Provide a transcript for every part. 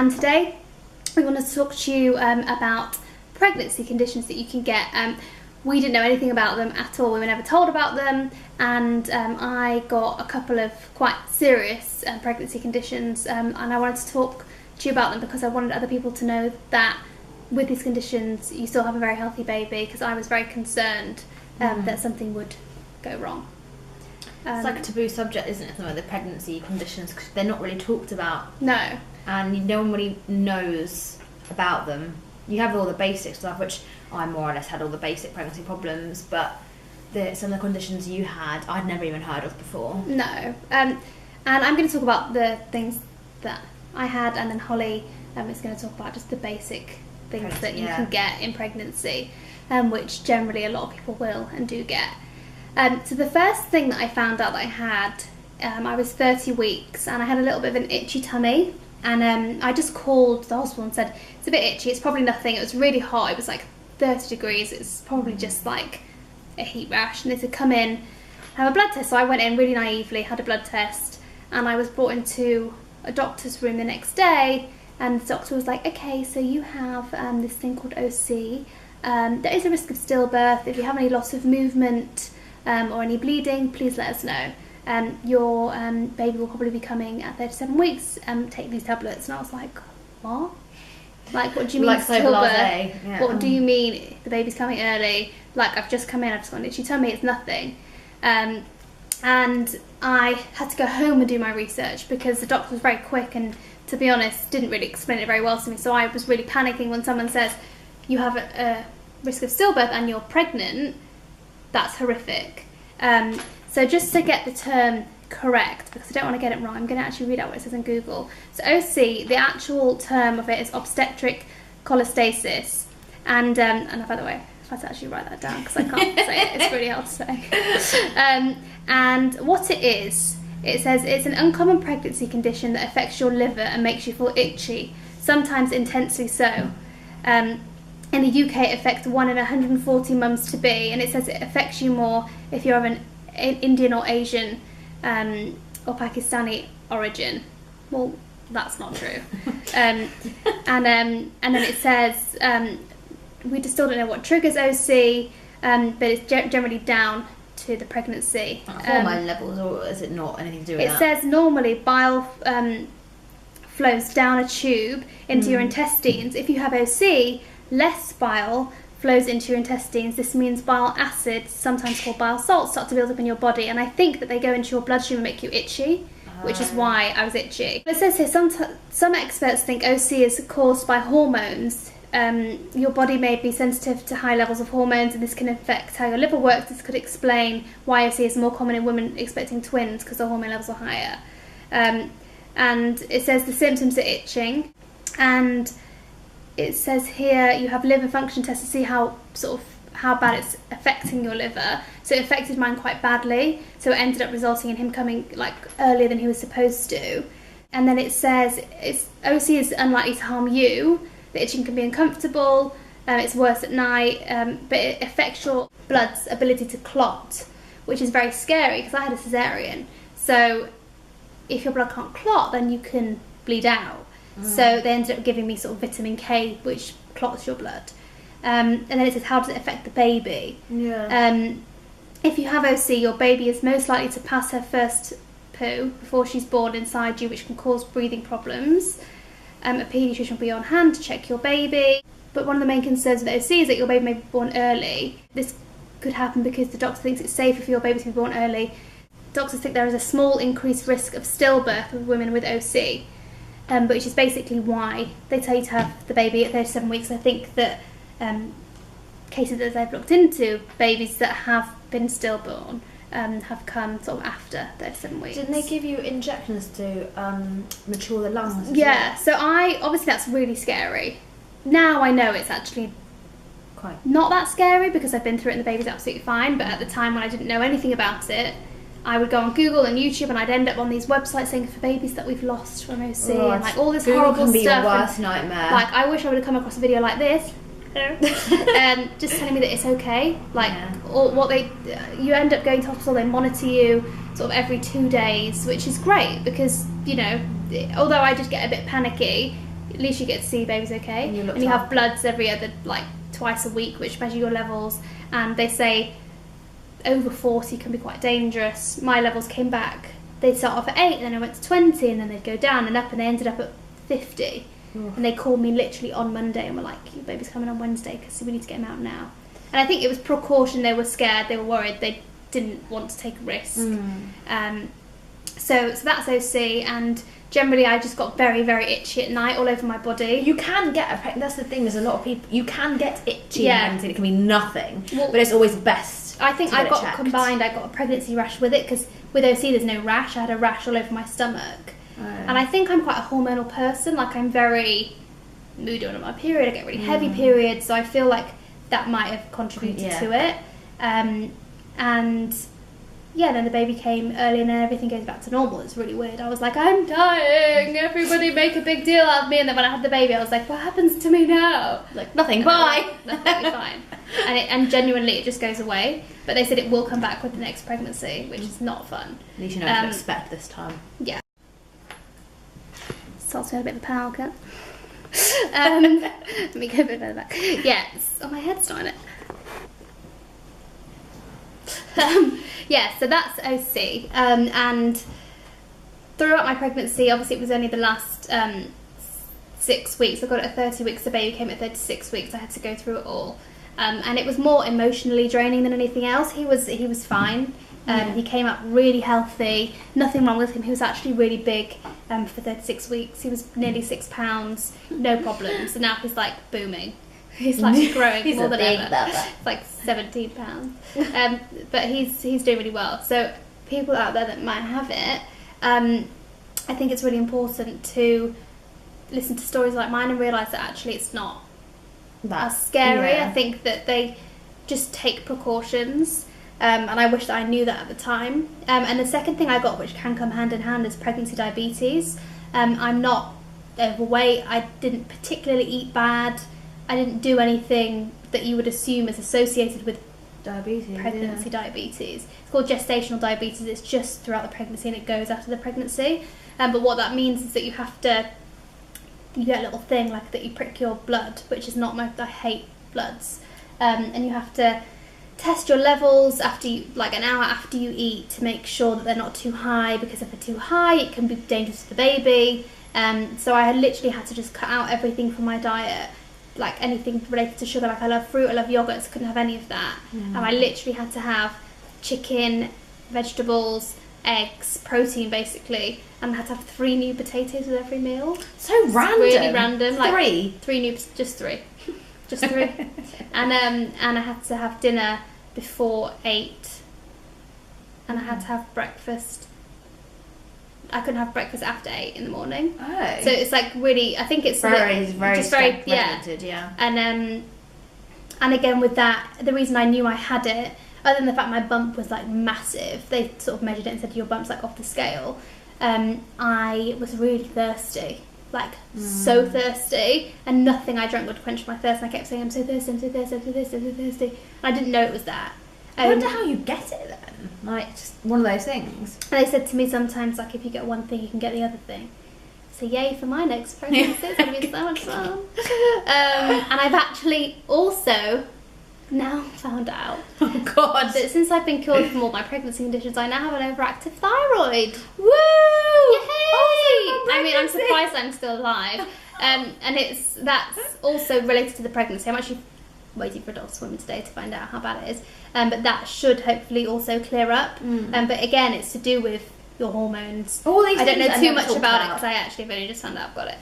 and today we want to talk to you about pregnancy conditions that you can get. We didn't know anything about them at all, we were never told about them, and I got a couple of quite serious pregnancy conditions, and I wanted to talk to you about them because I wanted other people to know that with these conditions you still have a very healthy baby, because I was very concerned that something would go wrong. It's like a taboo subject, isn't it, some of the pregnancy conditions, because they're not really talked about. No. And no one really knows about them. You have all the basic stuff, which I more or less had all the basic pregnancy problems, but some of the conditions you had, I'd never even heard of before. No. And I'm going to talk about the things that I had, and then Holly is going to talk about just the basic things that you can get in pregnancy, which generally a lot of people will and do get. So the first thing that I found out that I had, I was 30 weeks and I had a little bit of an itchy tummy, and I just called the hospital and said, it's a bit itchy, it's probably nothing. It was really hot, it was like 30 degrees, it's probably just like a heat rash, and they said come in, have a blood test. So I went in really naively, had a blood test, and I was brought into a doctor's room the next day, and the doctor was like, okay, so you have this thing called OC, there is a risk of stillbirth. If you have any loss of movement or any bleeding, please let us know. Your baby will probably be coming at 37 weeks, take these tablets. And I was like, what? Like, what do you mean like stillbirth? Yeah. What do you mean the baby's coming early? Like, I've just come in, I've just got an itchy tummy, it's nothing. And I had to go home and do my research because the doctor was very quick and, to be honest, didn't really explain it very well to me. So I was really panicking when someone says you have a risk of stillbirth and you're pregnant. That's horrific. So just to get the term correct, because I don't want to get it wrong, I'm going to actually read out what it says on Google. So OC, the actual term of it is obstetric cholestasis. And by the way, I've had to actually write that down because I can't say it. It's really hard to say. And what it is, it says it's an uncommon pregnancy condition that affects your liver and makes you feel itchy, sometimes intensely so. In the UK, it affects 1 in 140 mums to be, and it says it affects you more if you're of an Indian or Asian or Pakistani origin. Well, that's not true. And then it says we just still don't know what triggers OC, but it's generally down to the pregnancy. Hormone levels, or is it not anything to do with that? It says normally bile flows down a tube into your intestines. If you have OC, less bile flows into your intestines. This means bile acids, sometimes called bile salts, start to build up in your body, and I think that they go into your bloodstream and make you itchy, which is why I was itchy. It says here some experts think OC is caused by hormones. Your body may be sensitive to high levels of hormones, and this can affect how your liver works. This could explain why OC is more common in women expecting twins, because the hormone levels are higher. And it says the symptoms are itching, and it says here you have liver function tests to see how bad it's affecting your liver. So it affected mine quite badly, so it ended up resulting in him coming like earlier than he was supposed to. And then it says OC is unlikely to harm you. The itching can be uncomfortable, it's worse at night, but it affects your blood's ability to clot, which is very scary because I had a cesarean. So if your blood can't clot, then you can bleed out. So they ended up giving me sort of vitamin K, which clots your blood. And then it says, how does it affect the baby? Yeah. If you have OC, your baby is most likely to pass her first poo before she's born inside you, which can cause breathing problems. A paediatrician will be on hand to check your baby. But one of the main concerns with OC is that your baby may be born early. This could happen because the doctor thinks it's safer for your baby to be born early. Doctors think there is a small increased risk of stillbirth with women with OC. Which is basically why they tell you to have the baby at 37 weeks. I think that cases that they've looked into, babies that have been stillborn, have come sort of after 37 weeks. Didn't they give you injections to mature the lungs as Yeah, well? so obviously that's really scary. Now I know it's actually Quite. not that scary because I've been through it and the baby's absolutely fine, but at the time when I didn't know anything about it, I would go on Google and YouTube and I'd end up on these websites saying for babies that we've lost from OC and like all this Google horrible can be stuff. your worst nightmare. Like, I wish I would have come across a video like this. Just telling me that it's okay. Like, or what you end up going to hospital, they monitor you sort of every 2 days, which is great because, you know, although I just get a bit panicky, at least you get to see your baby's okay. And you have bloods every other, like, twice a week, which measure your levels. And they say over 40 can be quite dangerous. My levels came back. They'd start off at 8, and then I went to 20, and then they'd go down and up, and they ended up at 50. Oof. And they called me literally on Monday and were like, your baby's coming on Wednesday because we need to get him out now. And I think it was precaution. They were scared, they were worried, they didn't want to take a risk. So that's OC, and generally I just got very, very itchy at night all over my body. You can get that's the thing, there's a lot of people, you can get itchy Yeah. pregnancy, it can be nothing, Well, but it's always best. I think to I get it got checked. combined, I got a pregnancy rash with it, because with OC there's no rash. I had a rash all over my stomach. And I think I'm quite a hormonal person, like I'm very moody on my period, I get really heavy periods, so I feel like that might have contributed to it. And yeah, then the baby came early and then everything goes back to normal. It's really weird. I was like, I'm dying, everybody make a big deal out of me. And then when I had the baby I was like, what happens to me now? Like, nothing, bye. Nothing, fine. And genuinely it just goes away. But they said it will come back with the next pregnancy, which is not fun. At least you know what to expect this time. Yeah. Starts with a bit of a power cut. Let me go a bit further back. Yes. Oh, my head's not in it. Yeah, so that's OC. And throughout my pregnancy, obviously it was only the last 6 weeks. I got it at 30 weeks, the baby came at 36 weeks. I had to go through it all. And it was more emotionally draining than anything else. He was fine. He came up really healthy, nothing wrong with him. He was actually really big for 36 weeks. He was nearly 6 pounds, no problems. And now he's like booming. He's like growing He's more a than big ever. bubba. It's like 17 pounds. But he's doing really well. So people out there that might have it, I think it's really important to listen to stories like mine and realise that actually it's not as scary. Yeah. I think that they just take precautions. And I wish that I knew that at the time. And the second thing I got, which can come hand in hand, is pregnancy diabetes. I'm not overweight. I didn't particularly eat bad. I didn't do anything that you would assume is associated with Diabetes. pregnancy diabetes. It's called gestational diabetes. It's just throughout the pregnancy and it goes after the pregnancy. But what that means is that you get a little thing like that, you prick your blood, which is not I hate bloods. And you have to test your levels after like an hour after you eat to make sure that they're not too high, because if they're too high it can be dangerous to the baby. So I literally had to just cut out everything from my diet, like anything related to sugar. Like I love fruit, I love yogurts, couldn't have any of that. And I literally had to have chicken, vegetables, eggs, protein basically, and I had to have 3 new potatoes with every meal. So random. Really random. Like 3 new, just 3. Just 3. And I had to have dinner before 8, and I had to have breakfast. I couldn't have breakfast after 8 in the morning. Oh. So it's like really, I think it's very just very regimented, yeah. And again with that, the reason I knew I had it, other than the fact my bump was like massive, they sort of measured it and said your bump's like off the scale. I was really thirsty. Like so thirsty, and nothing I drank would quench my thirst, and I kept saying I'm so thirsty, I'm so thirsty, I'm so thirsty, I'm so thirsty, and I didn't know it was that. I wonder how you get it then, like just one of those things. And they said to me sometimes, like, if you get one thing you can get the other thing. So yay for my next pregnancy, it's going to be so much fun. And I've actually also now found out that since I've been cured from all my pregnancy conditions, I now have an overactive thyroid. Woo! Yay! I mean, I'm surprised I'm still alive. And that's also related to the pregnancy. I'm actually waiting for a doctor's appointment today to find out how bad it is. But that should hopefully also clear up. But again, it's to do with your hormones. All these I don't know things too much about it because I actually have only just found out I've got it.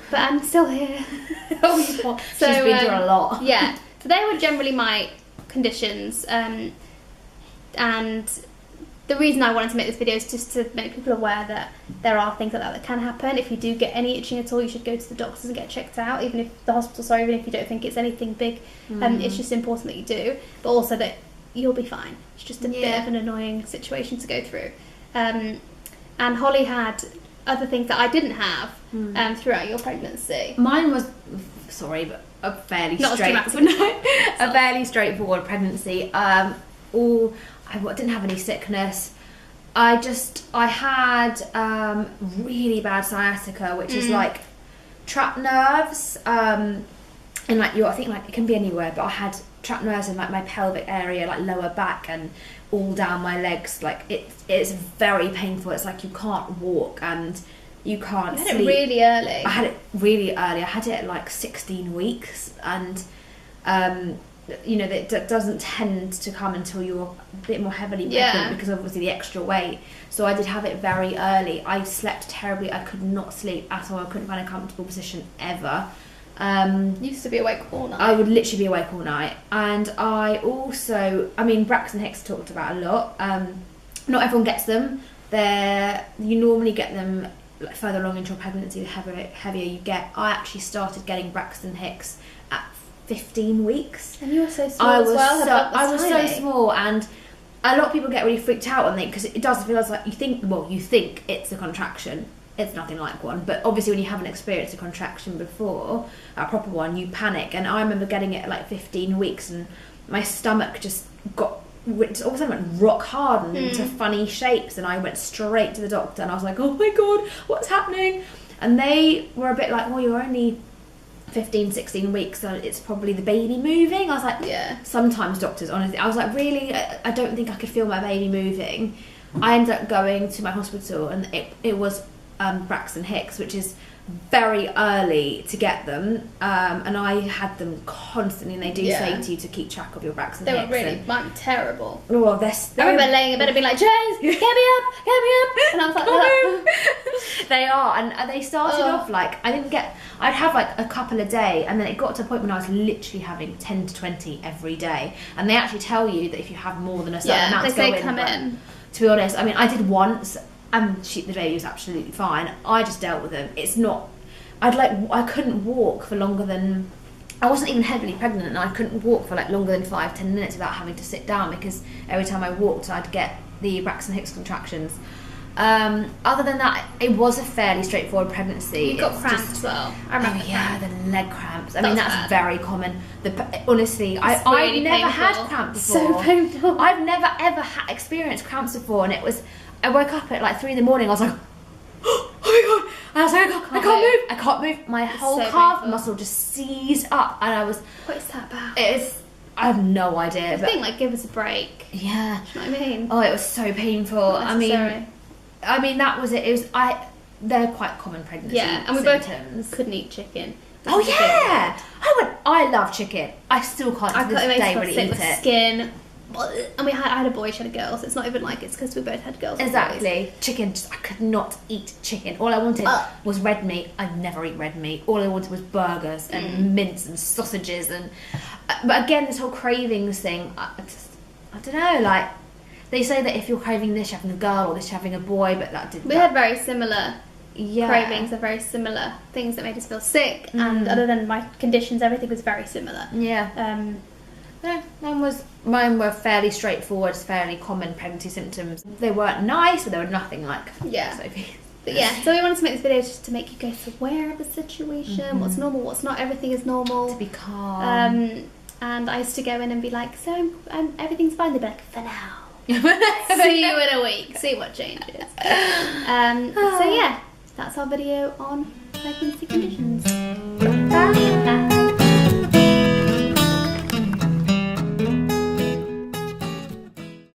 But I'm still here. She's been through a lot. Yeah. So they were generally my conditions. And the reason I wanted to make this video is just to make people aware that there are things like that can happen. If you do get any itching at all, you should go to the doctors and get checked out, even if even if you don't think it's anything big. It's just important that you do, but also that you'll be fine. It's just a bit of an annoying situation to go through. And Holly had other things that I didn't have throughout your pregnancy. Mine was, but a fairly straightforward pregnancy. I didn't have any sickness. I had really bad sciatica, which is like trapped nerves, and like I think like it can be anywhere, but I had trapped nerves in like my pelvic area, like lower back and all down my legs. Like it's very painful. It's like you can't walk and you can't sleep. You had it really early. I had it really early. I had it at like 16 weeks, and you know, that doesn't tend to come until you're a bit more heavily pregnant because obviously the extra weight. So I did have it very early. I slept terribly. I could not sleep at all. I couldn't find a comfortable position ever. You used to be awake all night. I would literally be awake all night. And I also, I mean, Braxton Hicks talked about a lot. Not everyone gets them. You normally get them like further along into your pregnancy, the heavier you get. I actually started getting Braxton Hicks at 15 weeks. And you were so small as well. I was so small, and a lot of people get really freaked out on it because it does feel like you think it's a contraction. It's nothing like one, but obviously when you haven't experienced a contraction before, a proper one, you panic. And I remember getting it at like 15 weeks, and my stomach just all of a sudden went rock hard and into funny shapes, and I went straight to the doctor, and I was like, oh my god, what's happening? And they were a bit like, well, you're only 15, 16 weeks, so it's probably the baby moving. I was like, sometimes doctors, honestly. I was like, really? I don't think I could feel my baby moving. I ended up going to my hospital, and it was Braxton Hicks, which is very early to get them, and I had them constantly, and they do say to you to keep track of your Braxton Hicks. They were really terrible. Well, I remember laying in bed and being like, James, get me up, and I was like, oh. They are, and they started off like, I'd have like a couple a day, and then it got to a point when I was literally having 10 to 20 every day, and they actually tell you that if you have more than a certain amount, they say come in. To be honest, I mean, I did once, and the baby was absolutely fine. I just dealt with them. It's not, I couldn't walk for longer than, I wasn't even heavily pregnant, and I couldn't walk for like longer than 5-10 minutes without having to sit down, because every time I walked I'd get the Braxton Hicks contractions. Other than that, it was a fairly straightforward pregnancy. You got cramps as well. I remember. The leg cramps. I mean, that's very common. Honestly, I've never had cramps before. So painful. I've never ever experienced cramps before, and I woke up at like 3 a.m. I was like, oh my god! And I was like, I can't move. My whole calf muscle just seized up, and I was. What is that about? I have no idea. I think like give us a break. Yeah. Do you know what I mean? Oh, it was so painful. I mean, that was it. They're quite common pregnancy symptoms. And we both couldn't eat chicken. Oh yeah! I love chicken. I still can't to this day really eat it. Skin. And I had a boy, she had a girl, so it's not even like it's because we both had girls. Exactly. Chicken, I could not eat chicken. All I wanted was red meat. I never eat red meat. All I wanted was burgers and mince and sausages but again, this whole cravings thing, I don't know, like, they say that if you're craving this, you're having a girl, or this, you're having a boy, but we had very similar cravings, are very similar things that made us feel sick, and other than my conditions, everything was very similar. Yeah. No, mine were fairly straightforward, fairly common pregnancy symptoms. They weren't nice, but they were nothing like Sophie. But so we wanted to make this video just to make you guys aware of the situation, what's normal, what's not. Everything is normal. To be calm. And I used to go in and be like, so everything's fine. They'd be like, for now. See you in a week. See what changes. So yeah, that's our video on pregnancy conditions. Bye.